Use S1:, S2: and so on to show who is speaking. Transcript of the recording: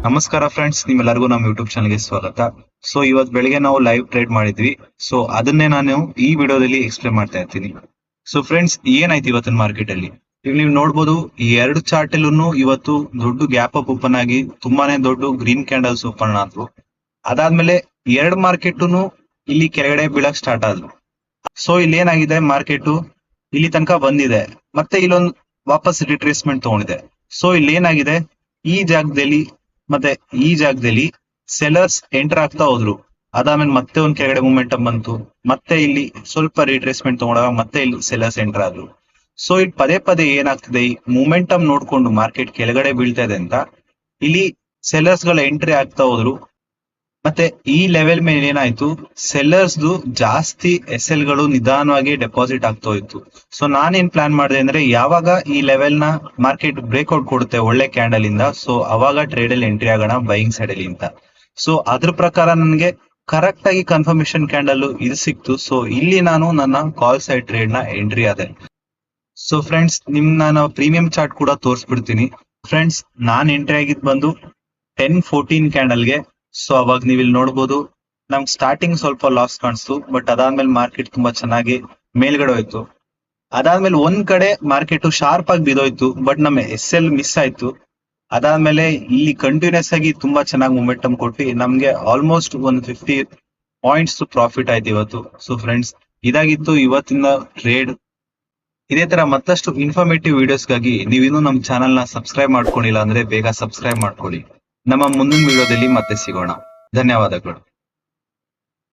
S1: ನಮಸ್ಕಾರ ಫ್ರೆಂಡ್ಸ್, ನಿಮ್ಮೆಲ್ಲರಿಗೂ ನಮ್ಮ ಯೂಟ್ಯೂಬ್ ಚಾನಲ್ಗೆ ಸ್ವಾಗತ. ಸೊ ಇವತ್ತು ಬೆಳಿಗ್ಗೆ ನಾವು ಲೈವ್ ಟ್ರೇಡ್ ಮಾಡಿದ್ವಿ. ಸೊ ಅದನ್ನೇ ನಾನು ಈ ವಿಡಿಯೋದಲ್ಲಿ ಎಕ್ಸ್ಪ್ಲೇನ್ ಮಾಡ್ತಾ ಇರ್ತೀನಿ. ಸೊ ಫ್ರೆಂಡ್ಸ್, ಏನಾಯ್ತು ಇವತ್ತಿನ ಮಾರ್ಕೆಟ್ ಅಲ್ಲಿ ಈಗ ನೀವು ನೋಡ್ಬೋದು, ಈ ಎರಡು ಚಾರ್ಟ್ ಅಲ್ಲೂ ಇವತ್ತು ದೊಡ್ಡ ಗ್ಯಾಪ್ ಅಪ್ ಓಪನ್ ಆಗಿ ತುಂಬಾನೇ ದೊಡ್ಡ ಗ್ರೀನ್ ಕ್ಯಾಂಡಲ್ಸ್ ಓಪನ್ ಆದ್ವು. ಅದಾದ್ಮೇಲೆ ಎರಡು ಮಾರ್ಕೆಟ್ ಇಲ್ಲಿ ಕೆಳಗಡೆ ಬೀಳಕ್ ಸ್ಟಾರ್ಟ್ ಆದ್ವು. ಸೊ ಇಲ್ಲಿ ಏನಾಗಿದೆ, ಮಾರ್ಕೆಟ್ ಇಲ್ಲಿ ತನಕ ಬಂದಿದೆ, ಮತ್ತೆ ಇಲ್ಲೊಂದು ವಾಪಸ್ ರಿಟ್ರೇಸ್ಮೆಂಟ್ ತಗೊಂಡಿದೆ. ಸೊ ಇಲ್ಲಿ ಏನಾಗಿದೆ, ಈ ಜಾಗದಲ್ಲಿ ಮತ್ತೆ ಈ ಜಾಗದಲ್ಲಿ ಸೆಲರ್ಸ್ ಎಂಟರ್ ಆಗ್ತಾ ಹೋದ್ರು. ಅದಾದ್ಮೇಲೆ ಮತ್ತೆ ಒಂದ್ ಕೆಳಗಡೆ ಮೂಮೆಂಟಮ್ ಬಂತು, ಮತ್ತೆ ಇಲ್ಲಿ ಸ್ವಲ್ಪ ರಿಟ್ರೇಸ್ಮೆಂಟ್ ತಗೊಂಡಾಗ ಮತ್ತೆ ಇಲ್ಲಿ ಸೆಲರ್ಸ್ ಎಂಟರ್ ಆದ್ರು. ಸೊ ಇಲ್ಲಿ ಪದೇ ಪದೇ ಏನಾಗ್ತದೆ, ಈ ಮೂಮೆಂಟಮ್ ನೋಡ್ಕೊಂಡು ಮಾರ್ಕೆಟ್ ಕೆಳಗಡೆ ಬೀಳ್ತಾ ಇದೆ ಅಂತ ಇಲ್ಲಿ ಸೆಲರ್ಸ್ ಗಳ ಎಂಟ್ರಿ ಆಗ್ತಾ ಹೋದ್ರು. ಮತ್ತೆ ಈ ಲೆವೆಲ್ ಮೇಲೆ ಏನಾಯ್ತು, ಸೆಲ್ಲರ್ಸ್ ಜಾಸ್ತಿ ಎಸ್ ಎಲ್ ಗಳು ನಿಧಾನವಾಗಿ ಡೆಪಾಸಿಟ್ ಆಗ್ತಾ ಹೋಯ್ತು. ಸೊ ನಾನೇನ್ ಪ್ಲಾನ್ ಮಾಡಿದೆ ಅಂದ್ರೆ, ಯಾವಾಗ ಈ ಲೆವೆಲ್ ನ ಮಾರ್ಕೆಟ್ ಬ್ರೇಕ್ಔಟ್ ಕೊಡುತ್ತೆ ಒಳ್ಳೆ ಕ್ಯಾಂಡಲ್ ಇಂದ, ಸೊ ಅವಾಗ ಟ್ರೇಡ್ ಅಲ್ಲಿ ಎಂಟ್ರಿ ಆಗೋಣ ಬೈಯಿಂಗ್ ಸೈಡ್ ಅಲ್ಲಿ ಅಂತ. ಸೊ ಅದ್ರ ಪ್ರಕಾರ ನನಗೆ ಕರೆಕ್ಟ್ ಆಗಿ ಕನ್ಫರ್ಮೇಶನ್ ಕ್ಯಾಂಡಲ್ ಇದು ಸಿಕ್ತು. ಸೊ ಇಲ್ಲಿ ನಾನು ನನ್ನ ಕಾಲ್ ಸೈಡ್ ಟ್ರೇಡ್ ನ ಎಂಟ್ರಿ ಆದೆ. ಸೊ ಫ್ರೆಂಡ್ಸ್, ನಾನು ಪ್ರೀಮಿಯಂ ಚಾರ್ಟ್ ಕೂಡ ತೋರಿಸ್ಬಿಡ್ತೀನಿ. ಫ್ರೆಂಡ್ಸ್, ನಾನ್ ಎಂಟ್ರಿ ಆಗಿದ್ ಬಂದು 10-14 ಕ್ಯಾಂಡಲ್ಗೆ. ಸೊ ಅವಾಗ ನೀವು ಇಲ್ಲಿ ನೋಡ್ಬೋದು, ನಮ್ಗೆ ಸ್ಟಾರ್ಟಿಂಗ್ ಸ್ವಲ್ಪ ಲಾಸ್ ಕಾಣಿಸ್ತು, ಬಟ್ ಅದಾದ್ಮೇಲೆ ಮಾರ್ಕೆಟ್ ತುಂಬಾ ಚೆನ್ನಾಗಿ ಮೇಲ್ಗಡೆ ಹೋಯ್ತು. ಅದಾದ್ಮೇಲೆ ಒಂದ್ ಕಡೆ ಮಾರ್ಕೆಟ್ ಶಾರ್ಪ್ ಆಗಿ ಬಿದ್ದೋಯ್ತು, ಬಟ್ ನಮ್ಮ ಎಸ್ ಎಲ್ ಮಿಸ್ ಆಯ್ತು. ಅದಾದ್ಮೇಲೆ ಇಲ್ಲಿ ಕಂಟಿನ್ಯೂಸ್ ಆಗಿ ತುಂಬಾ ಚೆನ್ನಾಗಿ ಮೂಮೆಂಟಮ್ ಕೊಟ್ಟು ನಮ್ಗೆ ಆಲ್ಮೋಸ್ಟ್ 150 ಪಾಯಿಂಟ್ಸ್ ಪ್ರಾಫಿಟ್ ಆಯ್ತು ಇವತ್ತು. ಸೊ ಫ್ರೆಂಡ್ಸ್, ಇದಾಗಿತ್ತು ಇವತ್ತಿನ ಟ್ರೇಡ್. ಇದೇ ತರ ಮತ್ತಷ್ಟು ಇನ್ಫಾರ್ಮೇಟಿವ್ ವಿಡಿಯೋಸ್ಗಾಗಿ ನೀವಿನ್ನೂ ನಮ್ಮ ಚಾನೆಲ್ ನ ಸಬ್ಸ್ಕ್ರೈಬ್ ಮಾಡ್ಕೊಂಡಿಲ್ಲ ಅಂದ್ರೆ ಬೇಗ ಸಬ್ಸ್ಕ್ರೈಬ್ ಮಾಡ್ಕೊಳ್ಳಿ. ನಮ್ಮ ಮುಂದಿನ ವಿಡಿಯೋದಲ್ಲಿ ಮತ್ತೆ ಸಿಗೋಣ. ಧನ್ಯವಾದಗಳು.